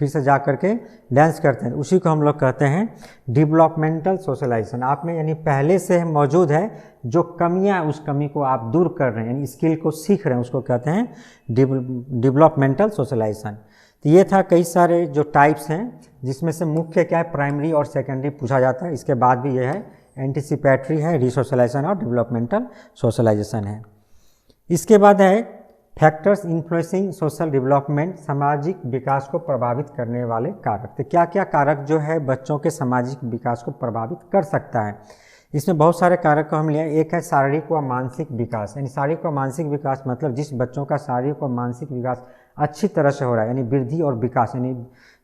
से जा कर के डांस करते हैं। उसी को हम लोग कहते हैं डेवलपमेंटल सोशलाइजेशन। आप में यानी पहले से मौजूद है, जो कमियां उस कमी को आप दूर कर रहे हैं, यानी स्किल को सीख रहे हैं, उसको कहते हैं डेवलपमेंटल सोशलाइजेशन। तो ये था कई सारे जो टाइप्स हैं, जिसमें से मुख्य क्या है, प्राइमरी और सेकेंडरी पूछा जाता है। इसके बाद भी ये है एंटीसिपेटरी है, रिसोशलाइजेशन और डेवलपमेंटल सोशलाइजेशन है। इसके बाद है फैक्टर्स इन्फ्लुएंसिंग सोशल डेवलपमेंट, सामाजिक विकास को प्रभावित करने वाले कारक। तो क्या क्या कारक जो है बच्चों के सामाजिक विकास को प्रभावित कर सकता है, इसमें बहुत सारे कारक को हम लिए। एक है शारीरिक व मानसिक विकास, यानी शारीरिक व मानसिक विकास मतलब जिस बच्चों का शारीरिक व मानसिक विकास अच्छी तरह से हो रहा है, यानी वृद्धि और विकास, यानी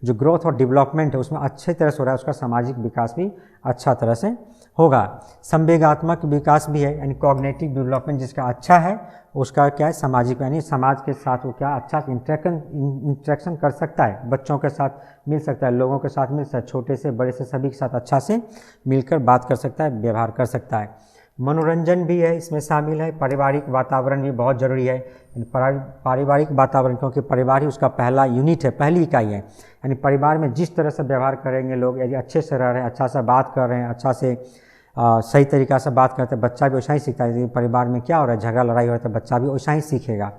जो ग्रोथ और डेवलपमेंट है उसमें अच्छी तरह से हो रहा है, उसका सामाजिक विकास भी अच्छा तरह से होगा। संवेगात्मक विकास भी है, यानी कॉग्निटिव डेवलपमेंट जिसका अच्छा है, उसका क्या है सामाजिक, यानी समाज के साथ वो क्या अच्छा इंटरेक्शन कर सकता है, बच्चों के साथ मिल सकता है, लोगों के साथ मिल सकता है, छोटे से बड़े से सभी के साथ अच्छा से मिलकर बात कर सकता है, व्यवहार कर सकता है। मनोरंजन भी है इसमें शामिल है। पारिवारिक वातावरण भी बहुत ज़रूरी है। पारिवारिक वातावरण, क्योंकि परिवार ही उसका पहला यूनिट है, पहली इकाई है। यानी परिवार में जिस तरह से व्यवहार करेंगे लोग, यदि अच्छे से रह रहे हैं, अच्छा से बात कर रहे हैं, अच्छा से सही तरीक़ा से बात करते हैं, बच्चा भी वैसा ही सीखता है। यदि परिवार में क्या हो रहा है, झगड़ा लड़ाई हो रहा है, तो बच्चा भी वैसा ही सीखेगा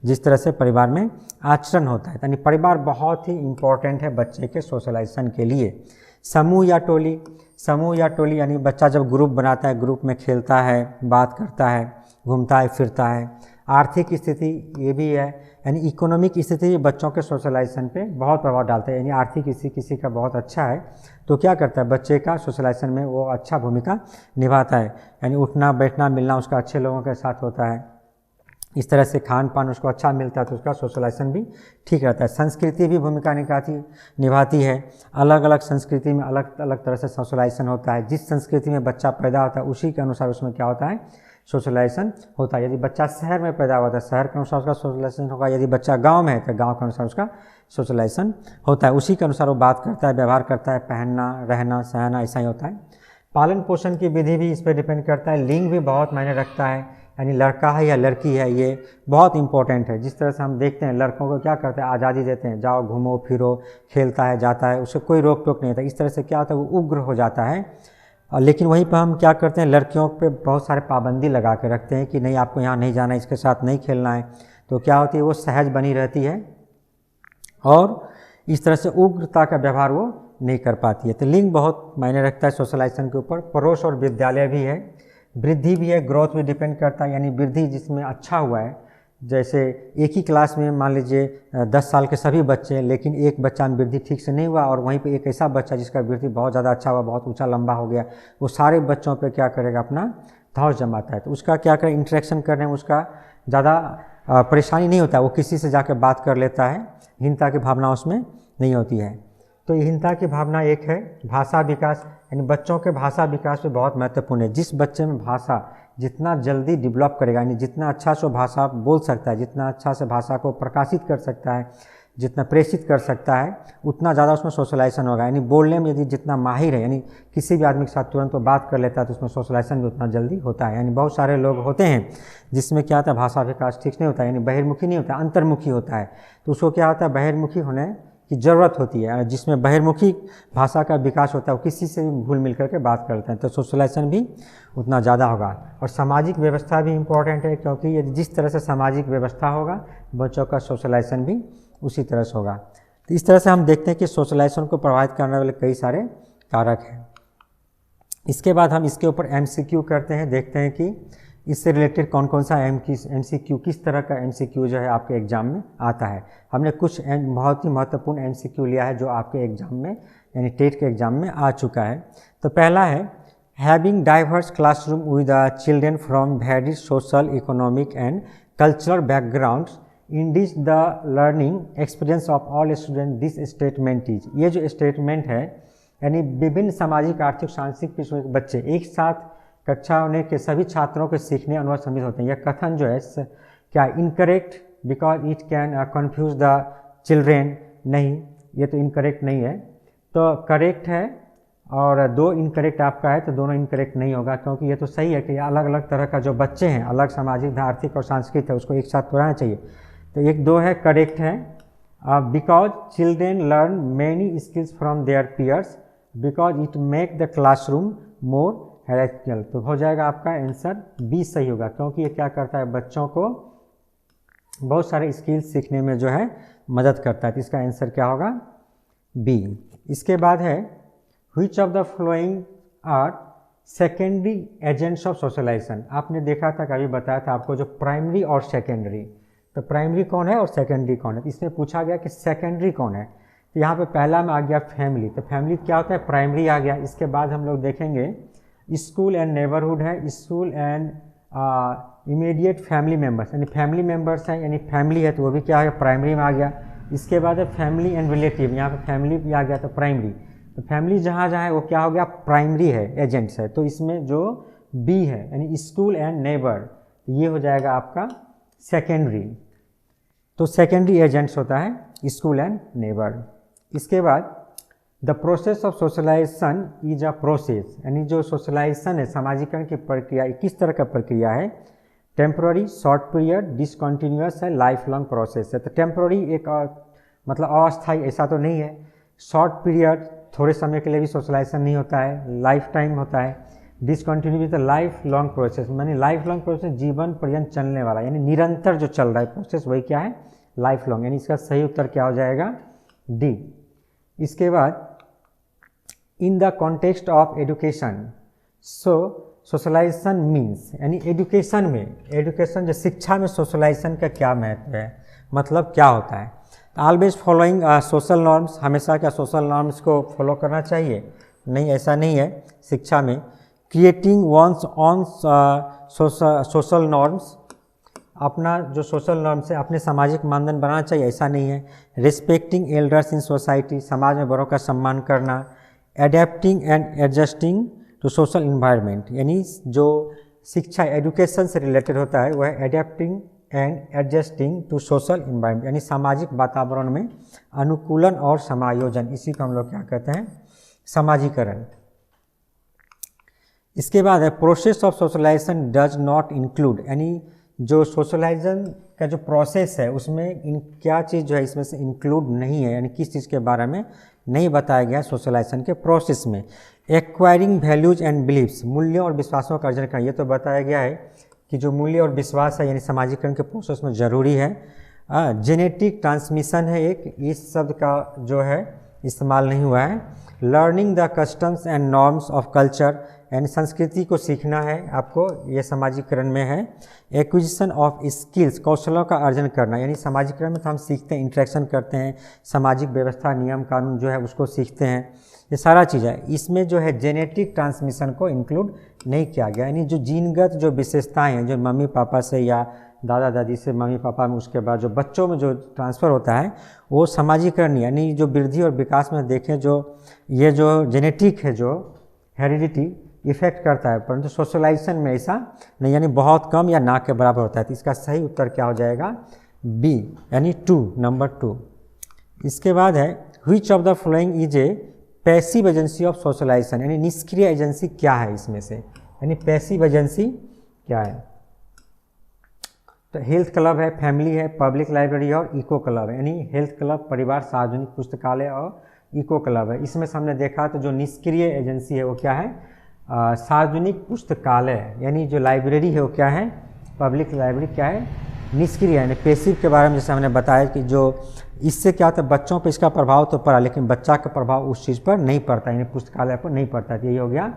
जिस तरह से परिवार में आचरण होता है। यानी परिवार बहुत ही इम्पोर्टेंट है बच्चे के सोशलाइजेशन के लिए। समूह या टोली यानी बच्चा जब ग्रुप बनाता है, ग्रुप में खेलता है, बात करता है, घूमता है फिरता है। आर्थिक स्थिति ये भी है, यानी इकोनॉमिक स्थिति बच्चों के सोशलाइजेशन पे बहुत प्रभाव डालता है। यानी आर्थिक स्थिति किसी का बहुत अच्छा है तो क्या करता है, बच्चे का सोशलाइजेशन में वो अच्छा भूमिका निभाता है। यानी उठना बैठना मिलना उसका अच्छे लोगों के साथ होता है, इस तरह से खान पान उसको अच्छा मिलता है तो उसका सोशलाइजेशन भी ठीक रहता है। संस्कृति भी भूमिका निभाती है। अलग अलग संस्कृति में अलग अलग तरह से सोशलाइजेशन होता है। जिस संस्कृति में बच्चा पैदा होता है उसी के अनुसार उसमें क्या होता है, सोशलाइजेशन होता है। यदि बच्चा शहर में पैदा हुआ है, शहर के अनुसार उसका सोशलाइजेशन होगा। यदि बच्चा गांव में है तो गांव के अनुसार उसका सोशलाइजेशन होता है। उसी के अनुसार वो बात करता है, व्यवहार करता है, पहनना रहना सहना ऐसा ही होता है। पालन पोषण की विधि भी इस पर डिपेंड करता है। लिंग भी बहुत मायने रखता है, यानी लड़का है या लड़की है, ये बहुत इंपॉर्टेंट है। जिस तरह से हम देखते हैं लड़कों को क्या करते हैं, आज़ादी देते हैं, जाओ घूमो फिरो, खेलता है जाता है, उससे कोई रोक टोक नहीं होता। इस तरह से क्या होता है, वो उग्र हो जाता है। लेकिन वहीं पर हम क्या करते हैं, लड़कियों पे बहुत सारे पाबंदी लगा के रखते हैं कि नहीं आपको यहाँ नहीं जाना, इसके साथ नहीं खेलना है। तो क्या होती है, वो सहज बनी रहती है और इस तरह से उग्रता का व्यवहार वो नहीं कर पाती है। तो लिंग बहुत मायने रखता है सोशलाइजेशन के ऊपर। पड़ोस और विद्यालय भी है। वृद्धि भी है, ग्रोथ भी डिपेंड करता है। यानी वृद्धि जिसमें अच्छा हुआ है, जैसे एक ही क्लास में मान लीजिए 10 साल के सभी बच्चे, लेकिन एक बच्चा में वृद्धि ठीक से नहीं हुआ और वहीं पे एक ऐसा बच्चा जिसका वृद्धि बहुत ज़्यादा अच्छा हुआ, बहुत ऊंचा लंबा हो गया, वो सारे बच्चों पे क्या करेगा, अपना धौंस जमाता है। तो उसका क्या करें, इंटरेक्शन करने में उसका ज़्यादा परेशानी नहीं होता है, वो किसी से जाकर बात कर लेता है, हीनता की भावना उसमें नहीं होती है। तो हीनता की भावना एक है। भाषा विकास, यानी बच्चों के भाषा विकास भी बहुत महत्वपूर्ण है। जिस बच्चे में भाषा जितना जल्दी डेवलप करेगा, यानी जितना अच्छा से भाषा बोल सकता है, जितना अच्छा से भाषा को प्रकाशित कर सकता है, जितना प्रेषित कर सकता है, उतना ज़्यादा उसमें सोशलाइजेशन होगा। यानी बोलने में यदि जितना माहिर है, यानी किसी भी आदमी के साथ तुरंत वो बात कर लेता है तो उसमें सोशलाइजेशन भी उतना जल्दी होता है। यानी बहुत सारे लोग होते हैं जिसमें क्या होता है, भाषा विकास ठीक नहीं होता, यानी बहिर्मुखी नहीं होता, अंतर्मुखी होता है। तो उसको क्या होता है, बहिर्मुखी होने की ज़रूरत होती है। जिसमें बहिर्मुखी भाषा का विकास होता है वो किसी से भी घुल मिल करके बात करते हैं, तो सोशलाइजेशन भी उतना ज़्यादा होगा। और सामाजिक व्यवस्था भी इम्पॉर्टेंट है, क्योंकि यदि जिस तरह से सामाजिक व्यवस्था होगा, बच्चों का सोशलाइजेशन भी उसी तरह से होगा। तो इस तरह से हम देखते हैं कि सोशलाइजेशन को प्रभावित करने वाले कई सारे कारक हैं। इसके बाद हम इसके ऊपर MCQ करते हैं, देखते हैं कि इससे रिलेटेड कौन कौन सा MCQ, किस तरह का MCQ जो है आपके एग्ज़ाम में आता है। हमने कुछ बहुत ही महत्वपूर्ण MCQ लिया है जो आपके एग्ज़ाम में, यानी टेट के एग्ज़ाम में आ चुका है। तो पहला है, having diverse classroom with children from varied social, economic and cultural backgrounds Indies the learning experience of all student. This statement is, ये जो स्टेटमेंट है, यानी विभिन्न सामाजिक आर्थिक सांस्कृतिक पृष्ठभूमि के बच्चे एक साथ कक्षा होने के सभी छात्रों के सीखने अनुभव सम्मिलित होते हैं। यह कथन जो है क्या incorrect, because it can confuse the children, नहीं, ये तो इनकरेक्ट नहीं है। तो करेक्ट है, और 2 इनकरेक्ट आपका है तो दोनों इनकरेक्ट नहीं होगा, क्योंकि ये तो सही है कि अलग अलग तरह का जो बच्चे हैं, अलग सामाजिक, आर्थिक और सांस्कृतिक है, उसको एक साथ पढ़ाना चाहिए। तो 1-2 है करेक्ट है। Because children learn many skills from their peers because it make the classroom more hierarchical. तो हो जाएगा आपका आंसर बी सही होगा, क्योंकि ये क्या करता है, बच्चों को बहुत सारे स्किल्स सीखने में जो है मदद करता है। तो इसका आंसर क्या होगा, बी। इसके बाद है which of the following are secondary agents of socialisation. आपने देखा था, कभी बताया था आपको, जो प्राइमरी और सेकेंडरी, तो प्राइमरी कौन है और सेकेंडरी कौन है। इसमें पूछा गया कि सेकेंडरी कौन है, तो यहाँ पे पहला में आ गया फैमिली। तो फैमिली क्या होता है, प्राइमरी आ गया। इसके बाद हम लोग देखेंगे स्कूल एंड नेबरहुड है, school and immediate family members, यानी फैमिली मेम्बर्स हैं, यानी फैमिली है तो वो भी क्या है, प्राइमरी में आ गया। इसके बाद है फैमिली एंड रिलेटिव, यहाँ पे फैमिली भी आ गया तो प्राइमरी। तो फैमिली जहाँ जहाँ है वो क्या हो गया, प्राइमरी है, एजेंट्स है। तो इसमें जो बी है यानी स्कूल एंड नेबर, ये हो जाएगा आपका सेकेंडरी। तो सेकेंडरी एजेंट्स होता है स्कूल एंड नेबर। इसके बाद the process of socialisation is a process, यानी जो सोशलाइजेशन है, समाजीकरण की प्रक्रिया, किस तरह का प्रक्रिया है, टेम्प्रोरी, शॉर्ट पीरियड, डिसकंटिन्यूअस है, लाइफ लॉन्ग प्रोसेस है। तो टेम्प्रोरी एक मतलब अस्थायी ऐसा तो नहीं है, शॉर्ट पीरियड थोड़े समय के लिए भी सोशलाइजेशन नहीं होता है, लाइफ टाइम होता है, डिसकंटिन्यूअस तो लाइफ लॉन्ग प्रोसेस, यानी लाइफ लॉन्ग प्रोसेस जीवन पर्यंत चलने वाला, यानी निरंतर जो चल रहा है प्रोसेस वही क्या है, लाइफ लॉन्ग। यानी इसका सही उत्तर क्या हो जाएगा, डी। इसके बाद in the context of education, so socialisation means, यानी एजुकेशन में, एजुकेशन जो शिक्षा में सोशलाइजेशन का क्या महत्व है, मतलब क्या होता है। ऑलवेज फॉलोइंग सोशल नॉर्म्स, हमेशा क्या सोशल नॉर्म्स को फॉलो करना चाहिए, नहीं ऐसा नहीं है शिक्षा में। Creating one's on social norms, अपना जो सोशल नॉर्म्स है अपने सामाजिक मानदंड बनाना चाहिए, ऐसा नहीं है। रिस्पेक्टिंग एल्डर्स इन सोसाइटी, समाज में बड़ों का सम्मान करना। Adapting and adjusting to social environment, यानी जो शिक्षा एजुकेशन से रिलेटेड होता है वह है adapting and adjusting to social environment, यानी सामाजिक वातावरण में अनुकूलन और समायोजन, इसी को हम लोग क्या कहते हैं, समाजीकरण। इसके बाद है process of socialisation does not include, यानी जो सोशलाइजेशन का जो प्रोसेस है उसमें इन क्या चीज़ जो है इसमें से इंक्लूड नहीं है, यानी किस चीज़ के बारे में नहीं बताया गया सोशलाइजेशन के प्रोसेस में। एक्वायरिंग वैल्यूज एंड बिलीव्स, मूल्यों और विश्वासों का अर्जन करना, ये तो बताया गया है कि जो मूल्य और विश्वास है यानी समाजीकरण के प्रोसेस में ज़रूरी है। जेनेटिक ट्रांसमिशन है एक, इस शब्द का जो है इस्तेमाल नहीं हुआ है। Learning the customs and norms of culture, यानी संस्कृति को सीखना है आपको, ये समाजीकरण में है। एक्विजिशन ऑफ स्किल्स, कौशलों का अर्जन करना, यानी समाजीकरण में तो हम सीखते हैं, इंटरेक्शन करते हैं, सामाजिक व्यवस्था, नियम कानून जो है उसको सीखते हैं, ये सारा चीज़ है। इसमें जो है जेनेटिक ट्रांसमिशन को इंक्लूड नहीं किया गया, यानी जो जीनगत जो विशेषताएँ हैं, जो मम्मी पापा से या दादा दादी से मम्मी पापा में, उसके बाद जो बच्चों में जो ट्रांसफ़र होता है वो समाजीकरण, यानी जो वृद्धि और विकास में देखें जो ये जो जेनेटिक है, जो हेरिडिटी इफेक्ट करता है, परंतु सोशलाइजेशन में ऐसा नहीं, यानी बहुत कम या ना के बराबर होता है। तो इसका सही उत्तर क्या हो जाएगा, बी, यानी 2, नंबर 2। इसके बाद है which of the following is a passive agency of socialisation, यानी निष्क्रिय एजेंसी क्या है इसमें से, यानी पैसिव एजेंसी क्या है। तो हेल्थ क्लब है, फैमिली है, पब्लिक लाइब्रेरी है और इको क्लब है, यानी हेल्थ क्लब, परिवार, सार्वजनिक पुस्तकालय और इको क्लब है। इसमें से हमने देखा तो जो निष्क्रिय एजेंसी है वो क्या है, सार्वजनिक पुस्तकालय, यानी जो लाइब्रेरी है वो क्या है, पब्लिक लाइब्रेरी क्या है, निष्क्रिय, यानी पैसिव के बारे में जैसे हमने बताया कि जो इससे क्या होता है, बच्चों पर इसका प्रभाव तो पड़ा लेकिन बच्चा का प्रभाव उस चीज़ पर नहीं पड़ता, यानी पुस्तकालय पर नहीं पड़ता। यही हो गया,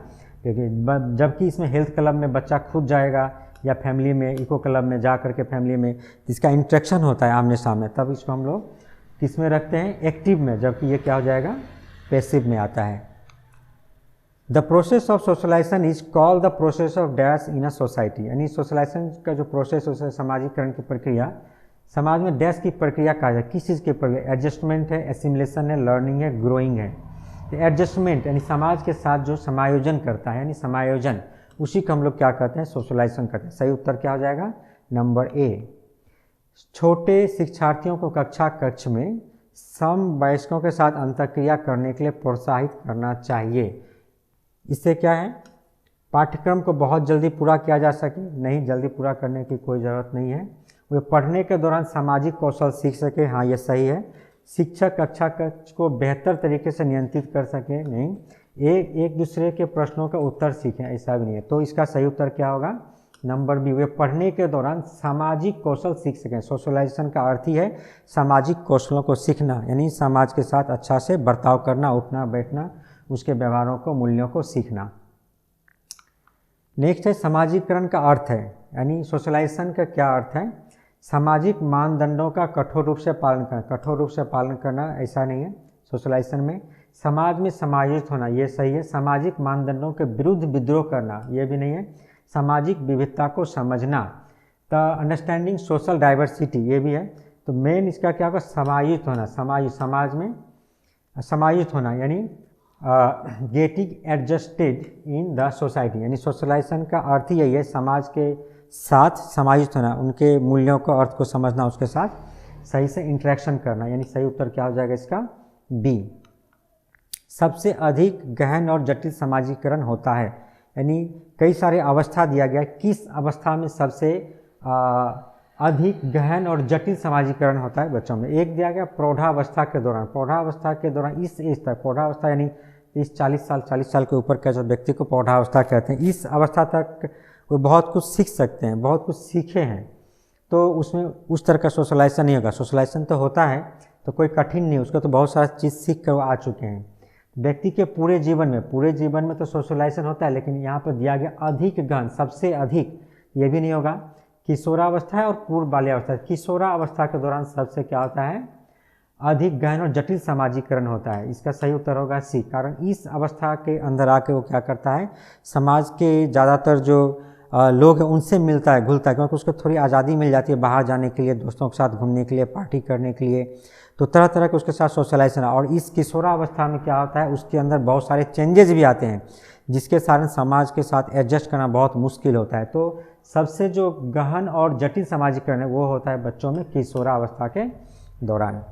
लेकिन जबकि इसमें हेल्थ क्लब में बच्चा खुद जाएगा या फैमिली में, इको क्लब में जा करके फैमिली में इसका इंटरेक्शन होता है आमने सामने, तब इसको हम लोग किस में रखते हैं, एक्टिव में, जबकि ये क्या हो जाएगा, पैसिव में आता है। The process of socialisation is called the process of dash in a society, यानी सोशलाइजेशन का जो प्रोसेस है, समाजीकरण की प्रक्रिया, समाज में डैश की प्रक्रिया कहा जाए, किस चीज़ की प्रक्रिया, एडजस्टमेंट है, एसिमुलेशन है, लर्निंग है, ग्रोइंग है। तो एडजस्टमेंट यानी समाज के साथ जो समायोजन करता है, यानी समायोजन, उसी को हम लोग क्या कहते हैं, सोशलाइजेशन कहते हैं। सही उत्तर क्या हो जाएगा, नंबर ए। छोटे शिक्षार्थियों को कक्षा कक्ष में समवयस्कों के साथ अंतःक्रिया करने के लिए प्रोत्साहित करना चाहिए, इससे क्या है, पाठ्यक्रम को बहुत जल्दी पूरा किया जा सके, नहीं जल्दी पूरा करने की कोई ज़रूरत नहीं है। वे पढ़ने के दौरान सामाजिक कौशल सीख सके, हाँ ये सही है। शिक्षक कक्षा कक्ष को बेहतर तरीके से नियंत्रित कर सके, नहीं। एक दूसरे के प्रश्नों का उत्तर सीखें, ऐसा भी नहीं है। तो इसका सही उत्तर क्या होगा, नंबर बी, वे पढ़ने के दौरान सामाजिक कौशल सीख सकें। सोशलाइजेशन का अर्थ ही है सामाजिक कौशलों को सीखना, यानी समाज के साथ अच्छा से बर्ताव करना, उठना बैठना, उसके व्यवहारों को, मूल्यों को सीखना। नेक्स्ट है समाजीकरण का अर्थ है, यानी सोशलाइजेशन का क्या अर्थ है, सामाजिक मानदंडों का कठोर रूप से पालन करना। कठोर रूप से पालन करना ऐसा नहीं है सोशलाइजेशन में। समाज में समायोजित होना, ये सही है। सामाजिक मानदंडों के विरुद्ध विद्रोह करना, ये भी नहीं है। सामाजिक विविधता को समझना, द अंडरस्टैंडिंग सोशल डाइवर्सिटी, ये भी है। तो मेन इसका क्या होगा, समायोजित होना, समाज में समायोजित होना, यानी getting adjusted in the society, यानी सोशलाइजेशन का अर्थ ही यही है, समाज के साथ समायोजित होना, उनके मूल्यों को, अर्थ को समझना, उसके साथ सही से इंटरेक्शन करना। यानी सही उत्तर क्या हो जाएगा इसका, बी। सबसे अधिक गहन और जटिल समाजीकरण होता है, यानी कई सारे अवस्था दिया गया, किस अवस्था में सबसे अधिक गहन और जटिल समाजीकरण होता है बच्चों में। एक दिया गया प्रौढ़ावस्था के दौरान। प्रौढ़ावस्था के दौरान इस एज तक, प्रौढ़ावस्था यानी 30-40 साल के ऊपर के जो व्यक्ति को प्रौढ़ावस्था कहते हैं, इस अवस्था तक वो बहुत कुछ सीख सकते हैं, बहुत कुछ सीखे हैं। तो उसमें उस तरह का सोशलाइजेशन नहीं होगा। सोशलाइजेशन तो होता है तो कोई कठिन नहीं, उसको तो बहुत सारा चीज़ सीख कर वो आ चुके हैं। व्यक्ति के पूरे जीवन में तो सोशलाइजेशन होता है, लेकिन यहाँ पर दिया गया अधिक गहन, सबसे अधिक, ये भी नहीं होगा। किशोरावस्था है और पूर्व बाल्यावस्था। किशोरावस्था के दौरान सबसे क्या होता है, अधिक गहन और जटिल समाजीकरण होता है। इसका सही उत्तर होगा सी, कारण इस अवस्था के अंदर आके वो क्या करता है, समाज के ज़्यादातर जो लोग हैं उनसे मिलता है, घुलता है, क्योंकि उसको थोड़ी आज़ादी मिल जाती है बाहर जाने के लिए, दोस्तों के साथ घूमने के लिए, पार्टी करने के लिए, तो तरह तरह के उसके साथ सोशलाइजेशन। और इस किशोरावस्था में क्या होता है, उसके अंदर बहुत सारे चेंजेस भी आते हैं, जिसके कारण समाज के साथ एडजस्ट करना बहुत मुश्किल होता है। तो सबसे जो गहन और जटिल समाजीकरण है वो होता है बच्चों में किशोरावस्था के दौरान।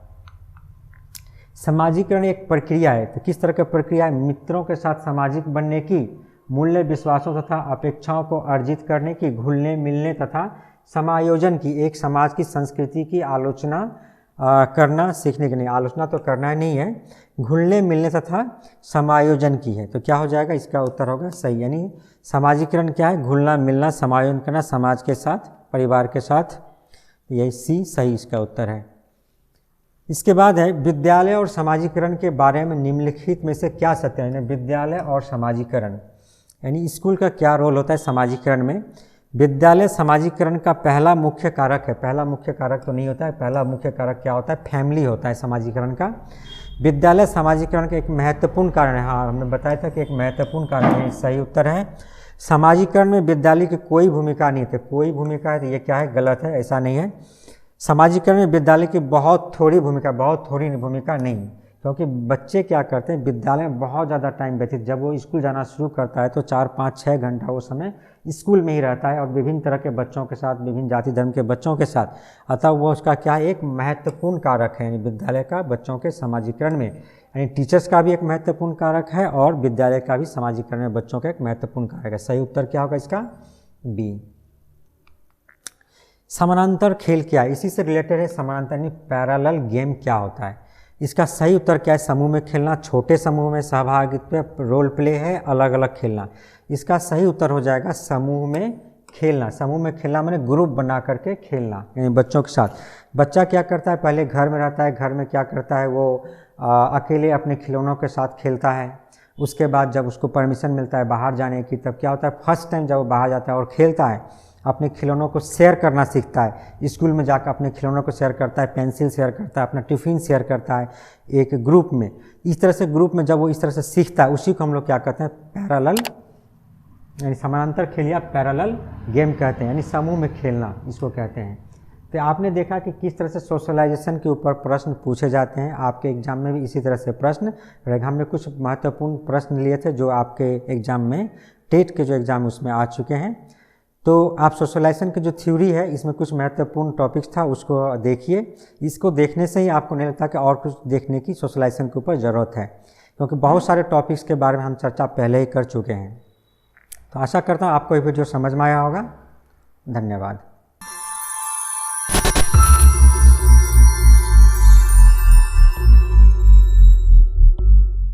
समाजीकरण एक प्रक्रिया है, तो किस तरह की प्रक्रिया है, मित्रों के साथ सामाजिक बनने की, मूल्य विश्वासों तथा अपेक्षाओं को अर्जित करने की, घुलने मिलने तथा समायोजन की, एक समाज की संस्कृति की आलोचना करना सीखने की। नहीं, आलोचना तो करना नहीं है, घुलने मिलने तथा समायोजन की है। तो क्या हो जाएगा, इसका उत्तर होगा सही, यानी समाजीकरण क्या है, घुलना मिलना, समायोजन करना समाज के साथ, परिवार के साथ, यही सी सही इसका उत्तर है। इसके बाद है विद्यालय और समाजीकरण के बारे में निम्नलिखित में से क्या सत्य है। विद्यालय और समाजीकरण, यानी स्कूल का क्या रोल होता है समाजीकरण में। विद्यालय समाजीकरण का पहला मुख्य कारक है। पहला मुख्य कारक तो नहीं होता है, पहला मुख्य कारक क्या होता है, फैमिली होता है समाजीकरण का। विद्यालय समाजीकरण का एक महत्वपूर्ण कारण है, हाँ हमने बताया था कि एक महत्वपूर्ण कारण है, सही उत्तर है। समाजीकरण में विद्यालय की कोई भूमिका नहीं है, कोई भूमिका है तो ये क्या है, गलत है, ऐसा नहीं है। समाजीकरण में विद्यालय की बहुत थोड़ी भूमिका नहीं, क्योंकि बच्चे क्या करते हैं, विद्यालय में बहुत ज़्यादा टाइम व्यतीत, जब वो स्कूल जाना शुरू करता है तो 4-5-6 घंटा वो समय स्कूल में ही रहता है, और विभिन्न तरह के बच्चों के साथ, विभिन्न जाति धर्म के बच्चों के साथ, अतः वो उसका क्या है, एक महत्वपूर्ण कारक है, यानी विद्यालय का बच्चों के समाजीकरण में, यानी टीचर्स का भी एक महत्वपूर्ण कारक है और विद्यालय का भी समाजीकरण में बच्चों का एक महत्वपूर्ण कारक है। सही उत्तर क्या होगा इसका, बी। समानांतर खेल क्या है, इसी से रिलेटेड है समानांतर, यानी पैरेलल गेम क्या होता है। इसका सही उत्तर क्या है, समूह में खेलना, छोटे समूह में सहभागित्व, रोल प्ले है, अलग अलग खेलना। इसका सही उत्तर हो जाएगा समूह में खेलना। समूह में खेलना माने ग्रुप बना करके खेलना, यानी बच्चों के साथ। बच्चा क्या करता है, पहले घर में रहता है, घर में क्या करता है वो अकेले अपने खिलौनों के साथ खेलता है। उसके बाद जब उसको परमिशन मिलता है बाहर जाने की, तब क्या होता है, फर्स्ट टाइम जब वो बाहर जाता है और खेलता है, अपने खिलौनों को शेयर करना सीखता है। स्कूल में जाकर अपने खिलौनों को शेयर करता है, पेंसिल शेयर करता है, अपना टिफ़िन शेयर करता है एक ग्रुप में। इस तरह से ग्रुप में जब वो इस तरह से सीखता है, उसी को हम लोग क्या कहते हैं, पैरेलल, यानी समानांतर खेल या पैरेलल गेम कहते हैं, यानी समूह में खेलना इसको कहते हैं। तो आपने देखा कि किस तरह से सोशलाइजेशन के ऊपर प्रश्न पूछे जाते हैं। आपके एग्जाम में भी इसी तरह से प्रश्न रहेगा। हमने कुछ महत्वपूर्ण प्रश्न लिए थे जो आपके एग्जाम में, टेट के जो एग्ज़ाम उसमें आ चुके हैं। तो आप सोशलाइजेशन की जो थ्योरी है, इसमें कुछ महत्वपूर्ण टॉपिक्स था, उसको देखिए। इसको देखने से ही आपको नहीं लगता कि और कुछ देखने की सोशलाइजेशन के ऊपर ज़रूरत है, क्योंकि बहुत सारे टॉपिक्स के बारे में हम चर्चा पहले ही कर चुके हैं। तो आशा करता हूँ आपको ये वीडियो समझ में आया होगा। धन्यवाद।